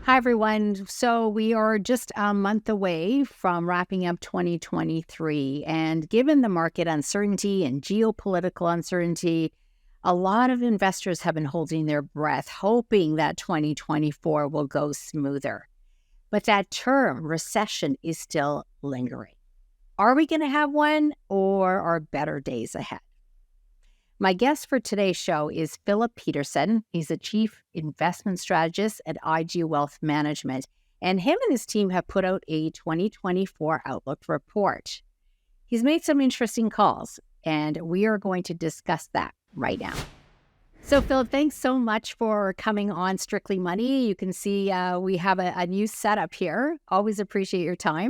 Hi, everyone. So we are just a month away from wrapping up 2023. And given the market uncertainty and geopolitical uncertainty, a lot of investors have been holding their breath, hoping that 2024 will go smoother. But that term, recession, is still lingering. Are we going to have one, or are better days ahead? My guest for today's show is Philip Petursson. He's a chief investment strategist at IG Wealth Management, and him and his team have put out a 2024 Outlook report. He's made some interesting calls, and we are going to discuss that right now. So, Philip, thanks so much for coming on Strictly Money. You can see we have a new setup here. Always appreciate your time.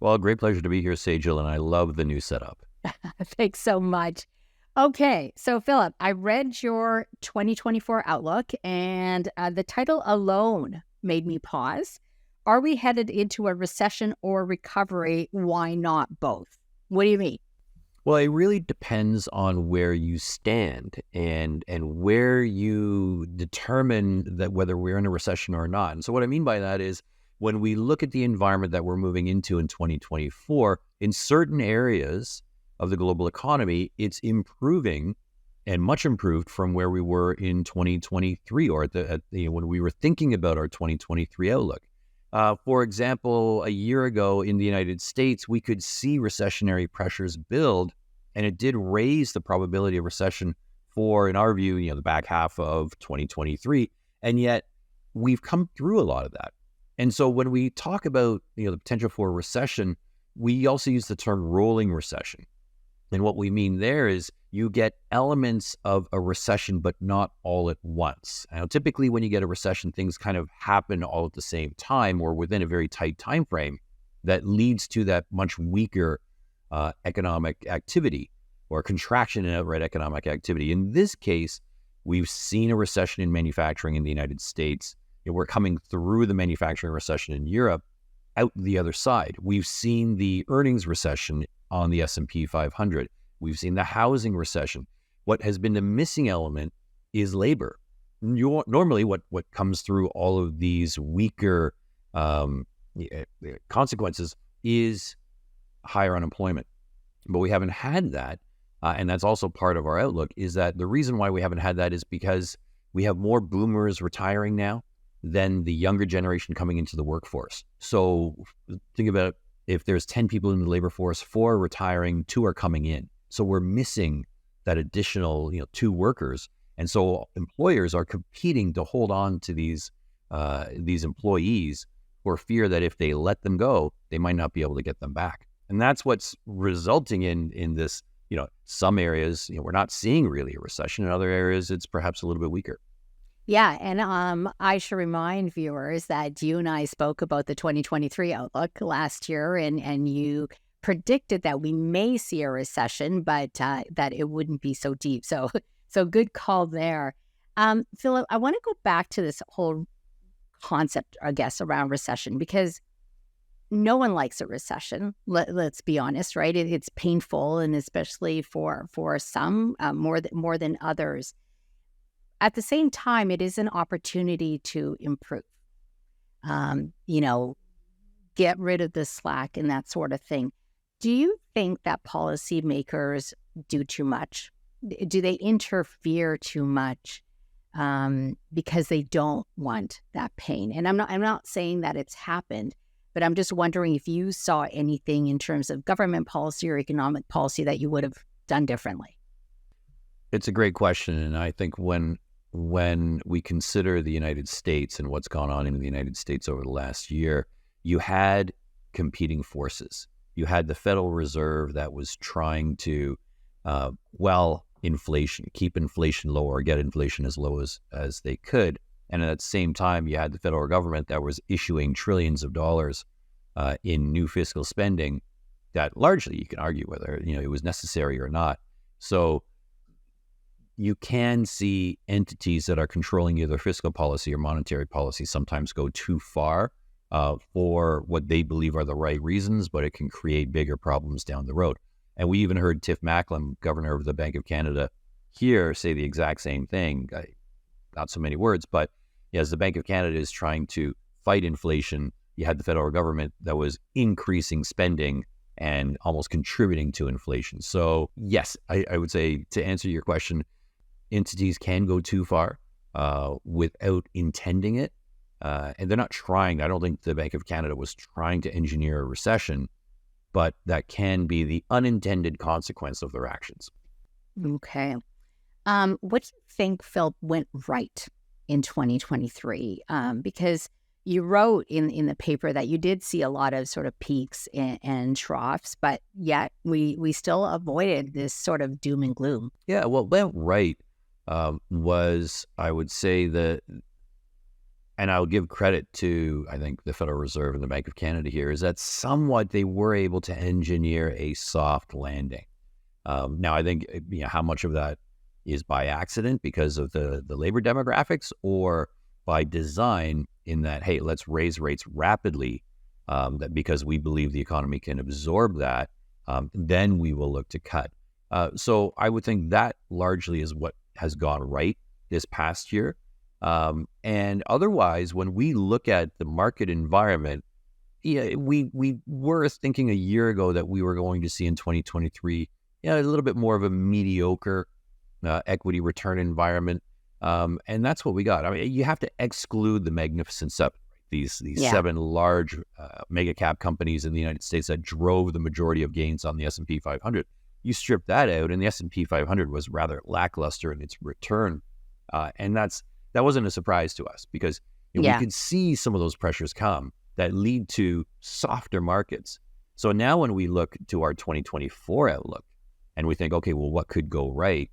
Well, great pleasure to be here, Sejal, and I love the new setup. Thanks so much. Okay, so Philip, I read your 2024 Outlook, and the title alone made me pause. Are we headed into a recession or recovery? Why not both? What do you mean? Well, it really depends on where you stand and where you determine that whether we're in a recession or not. And so what I mean by that is when we look at the environment that we're moving into in 2024, in certain areas of the global economy, it's improving and much improved from where we were in 2023 or when we were thinking about our 2023 outlook. For example, a year ago in the United States, we could see recessionary pressures build, and it did raise the probability of recession for, in our view, the back half of 2023. And yet we've come through a lot of that. And so when we talk about the potential for a recession, we also use the term rolling recession. And what we mean there is you get elements of a recession, but not all at once. Now, typically when you get a recession, things kind of happen all at the same time or within a very tight time frame that leads to that much weaker economic activity or contraction in outright economic activity. In this case, we've seen a recession in manufacturing in the United States. We're coming through the manufacturing recession in Europe out the other side. We've seen the earnings recession on the S&P 500. We've seen the housing recession. What has been the missing element is labor. Normally, what comes through all of these weaker consequences is higher unemployment. But we haven't had that, and that's also part of our outlook, is that the reason why we haven't had that is because we have more boomers retiring now than the younger generation coming into the workforce. So think about it. If there's 10 people in the labor force, 4 are retiring, 2 are coming in. So we're missing that additional 2 workers. And so employers are competing to hold on to these employees for fear that if they let them go, they might not be able to get them back. And that's what's resulting in this, some areas, we're not seeing really a recession. In other areas, it's perhaps a little bit weaker. Yeah, and I should remind viewers that you and I spoke about the 2023 outlook last year, and you predicted that we may see a recession, but that it wouldn't be so deep. So good call there. Philip, I want to go back to this whole concept, I guess, around recession, because no one likes a recession. Let's be honest, right? It's painful, and especially for some more than others. At the same time, it is an opportunity to improve, get rid of the slack and that sort of thing. Do you think that policymakers do too much? Do they interfere too much because they don't want that pain? And I'm not saying that it's happened, but I'm just wondering if you saw anything in terms of government policy or economic policy that you would have done differently. It's a great question. And I think when we consider the United States and what's gone on in the United States over the last year, you had competing forces. You had the Federal Reserve that was trying to, inflation, keep inflation low or get inflation as low as they could. And at the same time, you had the federal government that was issuing trillions of dollars in new fiscal spending that largely you can argue whether it was necessary or not. So you can see entities that are controlling either fiscal policy or monetary policy sometimes go too far for what they believe are the right reasons, but it can create bigger problems down the road. And we even heard Tiff Macklem, governor of the Bank of Canada here, say the exact same thing. Not so many words, but as the Bank of Canada is trying to fight inflation, you had the federal government that was increasing spending and almost contributing to inflation. So yes, I would say, to answer your question, entities can go too far without intending it. And they're not trying. I don't think the Bank of Canada was trying to engineer a recession, but that can be the unintended consequence of their actions. Okay. What do you think, Phil, went right in 2023? Because you wrote in the paper that you did see a lot of sort of peaks and troughs, but yet we still avoided this sort of doom and gloom. Yeah, what went right was, I would say that, and I'll give credit to, I think, the Federal Reserve and the Bank of Canada here, is that somewhat they were able to engineer a soft landing. Now, I think how much of that is by accident because of the labor demographics, or by design in that, hey, let's raise rates rapidly, that because we believe the economy can absorb that, then we will look to cut. So I would think that largely is what has gone right this past year. And otherwise, when we look at the market environment, we were thinking a year ago that we were going to see in 2023 a little bit more of a mediocre equity return environment. And that's what we got. I mean, you have to exclude the Magnificent Seven, these seven large mega cap companies in the United States that drove the majority of gains on the S&P 500. You strip that out, and the S&P 500 was rather lackluster in its return. And that wasn't a surprise to us, because we could see some of those pressures come that lead to softer markets. So now when we look to our 2024 outlook and we think, okay, well, what could go right?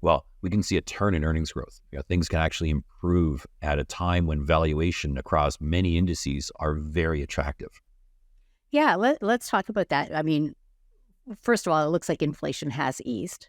Well, we can see a turn in earnings growth. Things can actually improve at a time when valuation across many indices are very attractive. Yeah, let's talk about that. I mean, first of all, it looks like inflation has eased,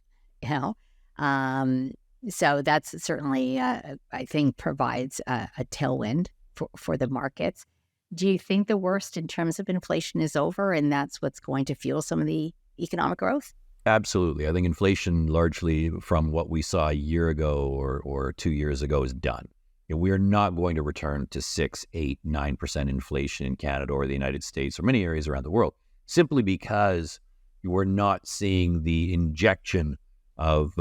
so that's certainly, I think, provides a tailwind for the markets. Do you think the worst in terms of inflation is over, and that's what's going to fuel some of the economic growth? Absolutely. I think inflation, largely from what we saw a year ago or 2 years ago, is done. We're not going to return to 6, 8, 9% inflation in Canada or the United States or many areas around the world, simply because we're not seeing the injection of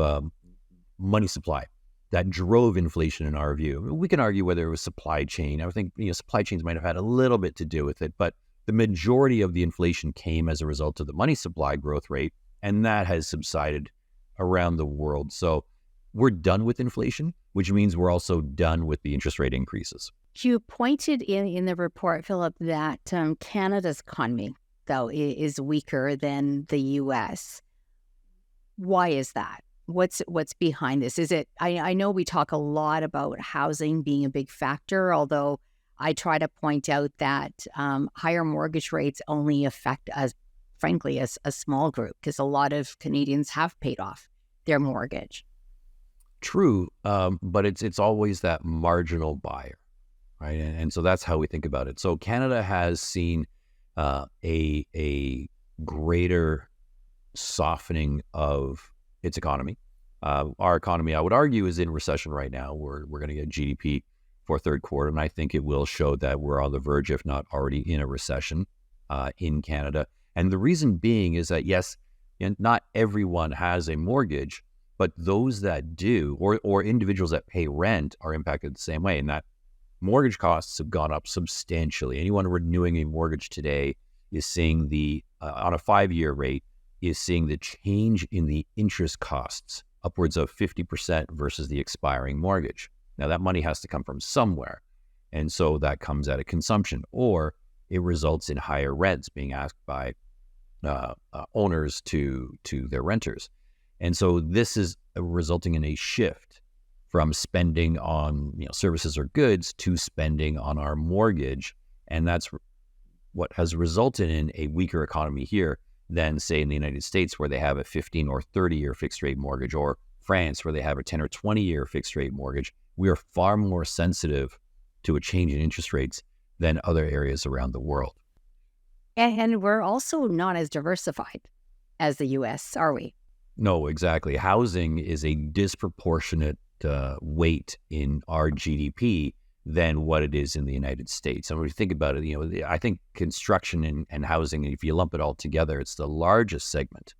money supply that drove inflation in our view. We can argue whether it was supply chain. I think supply chains might have had a little bit to do with it, but the majority of the inflation came as a result of the money supply growth rate, and that has subsided around the world. So we're done with inflation, which means we're also done with the interest rate increases. You pointed in the report, Philip, that Canada's economy, though, is weaker than the U.S. Why is that? What's behind this? Is it? I know we talk a lot about housing being a big factor, although I try to point out that higher mortgage rates only affect us, frankly, as a small group, because a lot of Canadians have paid off their mortgage. True, but it's always that marginal buyer, right? And so that's how we think about it. So Canada has seen a greater softening of its economy. Our economy, I would argue, is in recession right now. We're going to get GDP for third quarter, and I think it will show that we're on the verge, if not already in a recession in Canada. And the reason being is that, yes, not everyone has a mortgage, but those that do, or individuals that pay rent, are impacted the same way. And that mortgage costs have gone up substantially. Anyone renewing a mortgage today is seeing on a 5-year rate, is seeing the change in the interest costs upwards of 50% versus the expiring mortgage. Now, that money has to come from somewhere. And so that comes out of consumption, or it results in higher rents being asked by owners to their renters. And so this is resulting in a shift from spending on services or goods to spending on our mortgage. And that's what has resulted in a weaker economy here than, say, in the United States, where they have a 15 or 30-year fixed rate mortgage, or France, where they have a 10 or 20-year fixed rate mortgage. We are far more sensitive to a change in interest rates than other areas around the world. And we're also not as diversified as the U.S., are we? No, exactly. Housing is a disproportionate weight in our GDP, than what it is in the United States. And when you think about it, I think construction and housing, if you lump it all together, it's the largest segment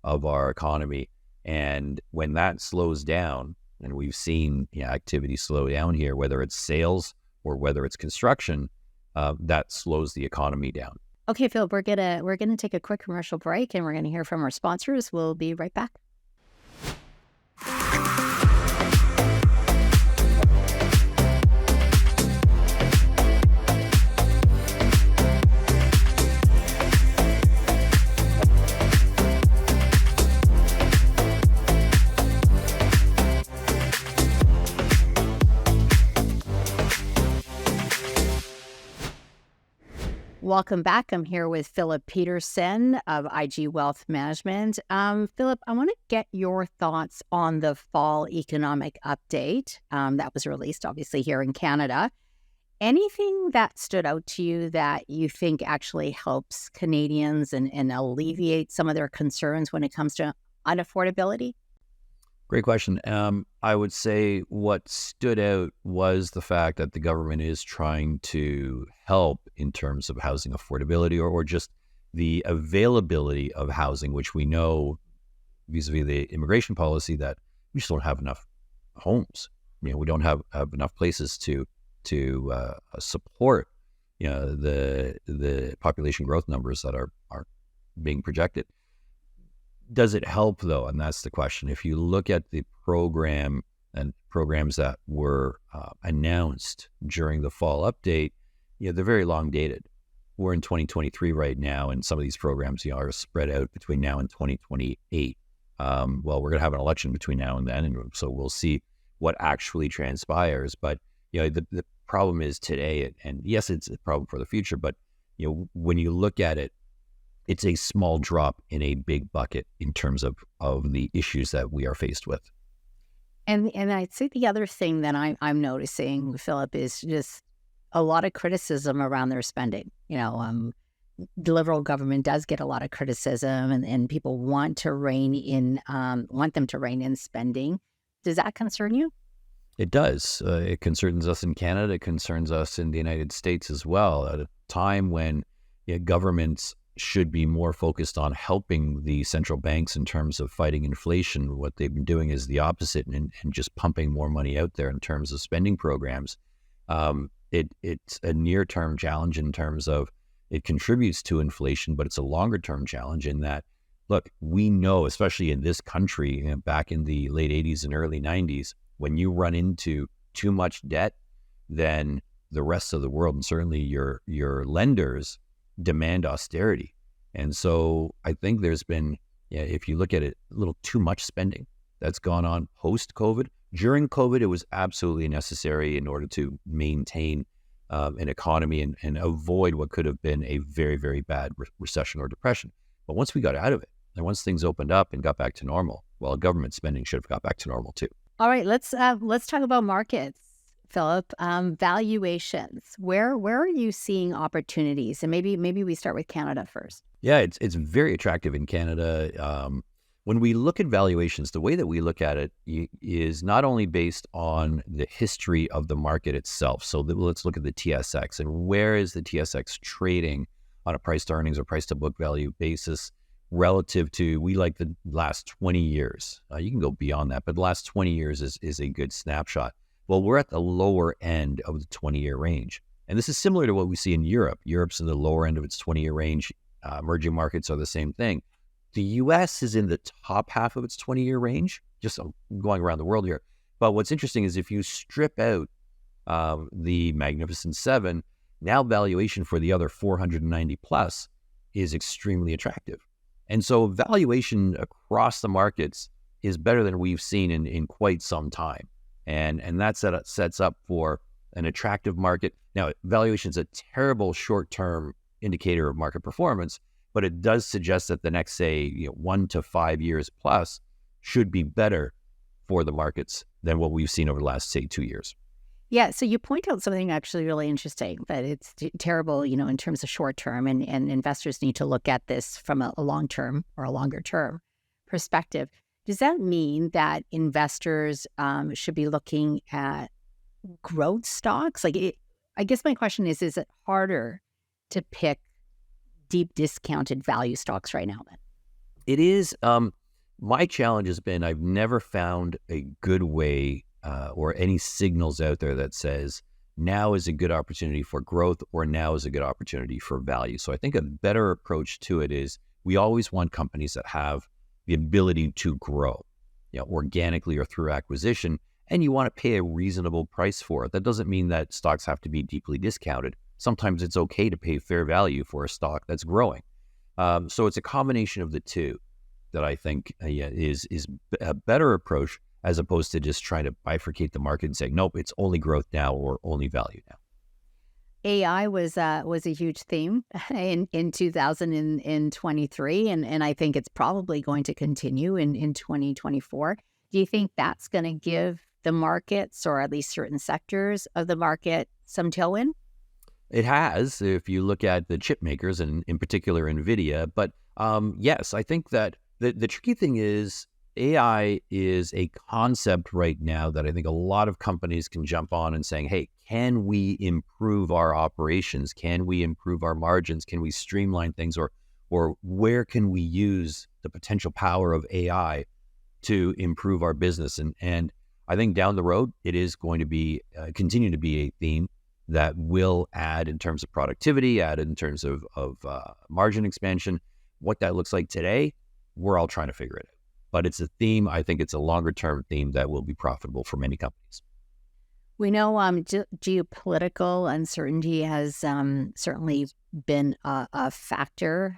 of our economy. And when that slows down, and we've seen activity slow down here, whether it's sales or whether it's construction, that slows the economy down. Okay, Phil, we're gonna take a quick commercial break, and we're gonna hear from our sponsors. We'll be right back. Welcome back. I'm here with Philip Petursson of IG Wealth Management. Philip, I want to get your thoughts on the fall economic update that was released, obviously, here in Canada. Anything that stood out to you that you think actually helps Canadians and alleviate some of their concerns when it comes to unaffordability? Great question. I would say what stood out was the fact that the government is trying to help in terms of housing affordability or just the availability of housing, which we know vis-a-vis the immigration policy that we just don't have enough homes. We don't have enough places to support the population growth numbers that are being projected. Does it help though? And that's the question. If you look at the program and programs that were announced during the fall update, they're very long dated. We're in 2023 right now, and some of these programs are spread out between now and 2028. Well, we're going to have an election between now and then, and so we'll see what actually transpires. But the problem is today, and yes, it's a problem for the future. But when you look at it, it's a small drop in a big bucket in terms of the issues that we are faced with. And I'd say the other thing that I'm noticing, Philip, is just a lot of criticism around their spending. The Liberal government does get a lot of criticism, and people want them to rein in spending. Does that concern you? It does. It concerns us in Canada. It concerns us in the United States as well. At a time when governments should be more focused on helping the central banks in terms of fighting inflation, what they've been doing is the opposite and just pumping more money out there in terms of spending programs. It's a near-term challenge in terms of it contributes to inflation, but it's a longer-term challenge in that, look, we know, especially in this country, back in the late 80s and early 90s, when you run into too much debt, then the rest of the world, and certainly your lenders, demand austerity. And so I think there's been, if you look at it, a little too much spending that's gone on post-COVID. During COVID, it was absolutely necessary in order to maintain an economy and avoid what could have been a very, very bad recession or depression. But once we got out of it, and once things opened up and got back to normal, well, government spending should have got back to normal too. All right, let's talk about markets, Philip. Valuations. Where are you seeing opportunities? And maybe we start with Canada first. Yeah, it's very attractive in Canada. When we look at valuations, the way that we look at it is not only based on the history of the market itself. So let's look at the TSX and where is the TSX trading on a price to earnings or price to book value basis relative to, we like the last 20 years. You can go beyond that, but the last 20 years is a good snapshot. Well, we're at the lower end of the 20-year range. And this is similar to what we see in Europe. Europe's in the lower end of its 20-year range. Emerging markets are the same thing. The U.S. is in the top half of its 20-year range, just going around the world here. But what's interesting is if you strip out the Magnificent Seven, now valuation for the other 490 plus is extremely attractive. And so valuation across the markets is better than we've seen in quite some time. And that sets up for an attractive market. Now, valuation is a terrible short-term indicator of market performance, but it does suggest that the next, say, 1 to 5 years plus should be better for the markets than what we've seen over the last, say, 2 years. Yeah, so you point out something actually really interesting, but it's terrible, in terms of short term, and investors need to look at this from a long term or a longer term perspective. Does that mean that investors should be looking at growth stocks? I guess my question is it harder to pick deep discounted value stocks right now then? It is. My challenge has been I've never found a good way or any signals out there that says now is a good opportunity for growth or now is a good opportunity for value. So I think a better approach to it is we always want companies that have the ability to grow, organically or through acquisition, and you want to pay a reasonable price for it. That doesn't mean that stocks have to be deeply discounted. Sometimes it's okay to pay fair value for a stock that's growing. So it's a combination of the two that I think is a better approach as opposed to just trying to bifurcate the market and saying, nope, it's only growth now or only value now. AI was a huge theme in 2023, and I think it's probably going to continue in 2024. Do you think that's going to give the markets, or at least certain sectors of the market, some tailwind? It has, if you look at the chip makers and in particular NVIDIA. But yes, I think that the tricky thing is AI is a concept right now that I think a lot of companies can jump on and saying, hey, can we improve our operations? Can we improve our margins? Can we streamline things? Or where can we use the potential power of AI to improve our business? And I think down the road, it is going to be continue to be a theme that will add in terms of productivity, add in terms of margin expansion. What that looks like today, we're all trying to figure it out. But it's a theme. I think it's a longer-term theme that will be profitable for many companies. We know geopolitical uncertainty has certainly been a factor.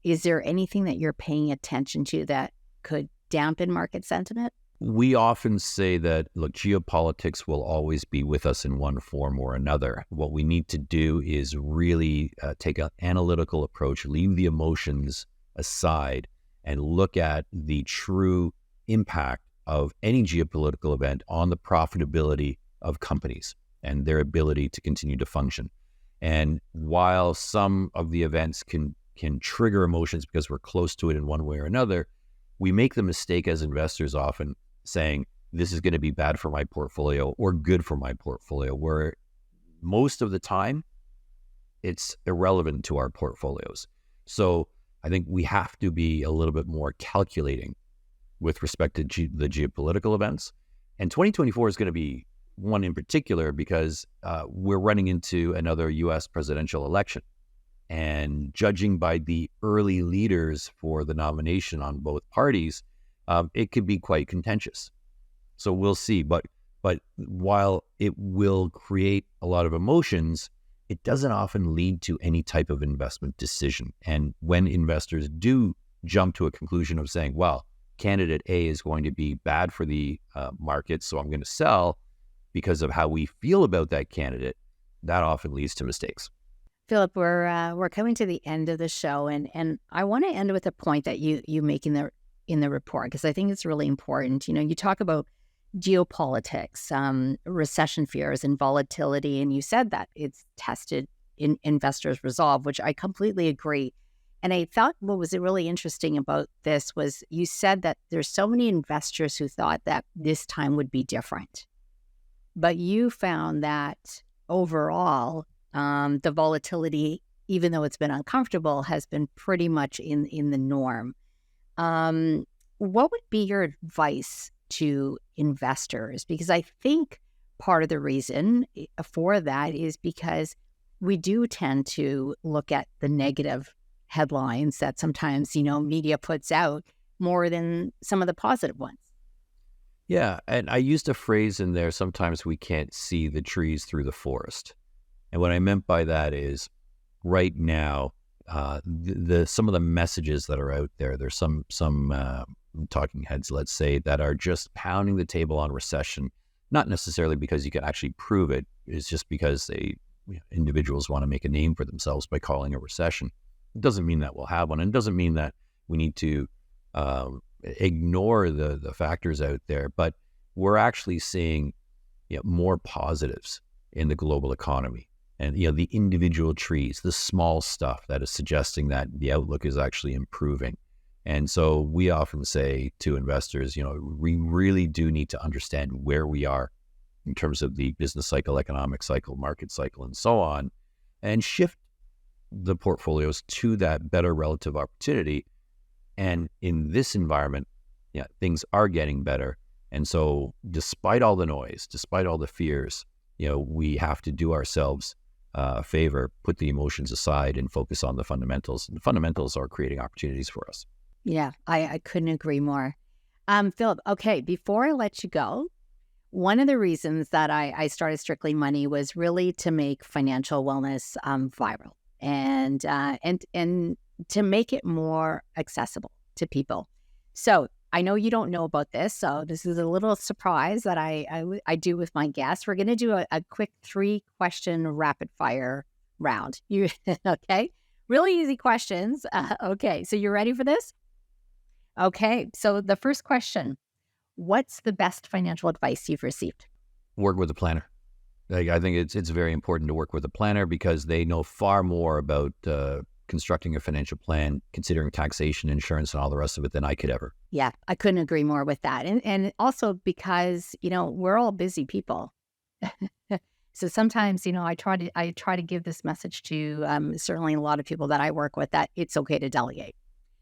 Is there anything that you're paying attention to that could dampen market sentiment? We often say that, look, geopolitics will always be with us in one form or another. What we need to do is really take an analytical approach, leave the emotions aside, and look at the true impact of any geopolitical event on the profitability of companies and their ability to continue to function. And while some of the events can trigger emotions because we're close to it in one way or another, we make the mistake as investors often saying, this is going to be bad for my portfolio or good for my portfolio, where most of the time it's irrelevant to our portfolios. So I think we have to be a little bit more calculating with respect to the geopolitical events. And 2024 is going to be one in particular because we're running into another U.S. presidential election. And judging by the early leaders for the nomination on both parties, it could be quite contentious. So we'll see. But while it will create a lot of emotions, it doesn't often lead to any type of investment decision. And when investors do jump to a conclusion of saying, well, candidate A is going to be bad for the market, so I'm going to sell because of how we feel about that candidate, that often leads to mistakes. Philip, we're coming to the end of the show, and I want to end with a point that you make in the report, because I think it's really important. You talk about geopolitics, recession fears, and volatility, and you said that it's tested in investors' resolve, which I completely agree. And I thought what was really interesting about this was you said that there's so many investors who thought that this time would be different, but you found that overall, the volatility, even though it's been uncomfortable, has been pretty much in the norm. What would be your advice to investors? Because I think part of the reason for that is because we do tend to look at the negative headlines that sometimes, media puts out more than some of the positive ones. Yeah, and I used a phrase in there, sometimes we can't see the trees through the forest. And what I meant by that is right now, some of the messages that are out there, there's some talking heads, let's say, that are just pounding the table on recession, not necessarily because you can actually prove it. It's just because individuals want to make a name for themselves by calling a recession. It doesn't mean that we'll have one. And it doesn't mean that we need to ignore the factors out there, but we're actually seeing more positives in the global economy. And the individual trees, the small stuff that is suggesting that the outlook is actually improving. And so we often say to investors, we really do need to understand where we are in terms of the business cycle, economic cycle, market cycle, and so on, and shift the portfolios to that better relative opportunity. And in this environment, things are getting better. And so despite all the noise, despite all the fears, we have to do ourselves a favor, put the emotions aside and focus on the fundamentals. And the fundamentals are creating opportunities for us. Yeah, I couldn't agree more. Philip, okay, before I let you go, one of the reasons that I started Strictly Money was really to make financial wellness viral and to make it more accessible to people. So I know you don't know about this, so this is a little surprise that I do with my guests. We're going to do a quick 3-question rapid fire round. You okay? Really easy questions. Okay, so you ready for this? Okay, so the first question: what's the best financial advice you've received? Work with a planner. I think it's very important to work with a planner because they know far more about constructing a financial plan, considering taxation, insurance, and all the rest of it than I could ever. Yeah, I couldn't agree more with that. And also because, we're all busy people. So sometimes, I try to give this message to certainly a lot of people that I work with, that it's okay to delegate.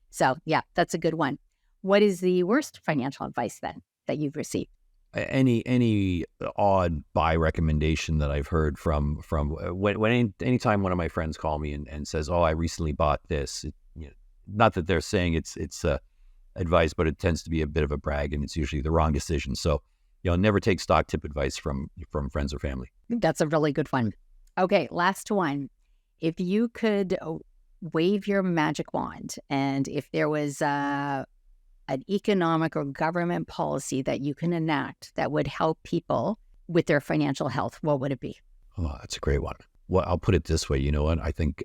So yeah, that's a good one. What is the worst financial advice then that you've received? Any odd buy recommendation that I've heard from when anytime one of my friends call me and says, "Oh, I recently bought this," not that they're saying it's advice, but it tends to be a bit of a brag, and it's usually the wrong decision. So, never take stock tip advice from friends or family. That's a really good one. Okay, last one. If you could wave your magic wand, and if there was an economic or government policy that you can enact that would help people with their financial health, what would it be? Oh, that's a great one. Well, I'll put it this way. You know what? I think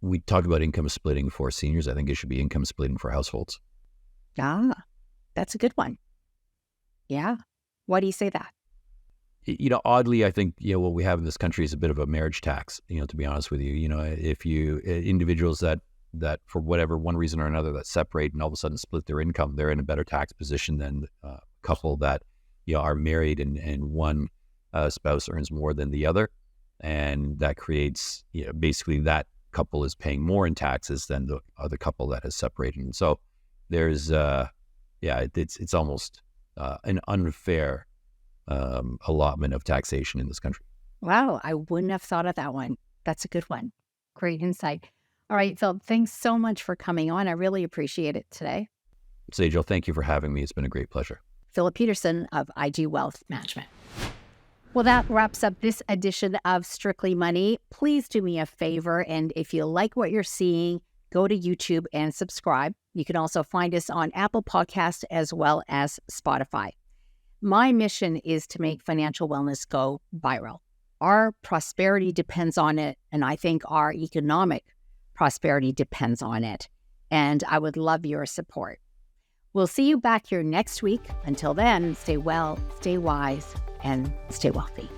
we talk about income splitting for seniors. I think it should be income splitting for households. Ah, that's a good one. Yeah. Why do you say that? Oddly, I think, what we have in this country is a bit of a marriage tax, to be honest with you. If individuals that for whatever one reason or another that separate and all of a sudden split their income, they're in a better tax position than a couple that, are married and one spouse earns more than the other. And that creates, basically that couple is paying more in taxes than the other couple that has separated. And so there's, it's almost an unfair allotment of taxation in this country. Wow, I wouldn't have thought of that one. That's a good one. Great insight. All right, Phil, thanks so much for coming on. I really appreciate it today. Sejal, thank you for having me. It's been a great pleasure. Philip Petursson of IG Wealth Management. Well, that wraps up this edition of Strictly Money. Please do me a favor, and if you like what you're seeing, go to YouTube and subscribe. You can also find us on Apple Podcasts as well as Spotify. My mission is to make financial wellness go viral. Our prosperity depends on it, and I think our economic prosperity depends on it. And I would love your support. We'll see you back here next week. Until then, stay well, stay wise, and stay wealthy.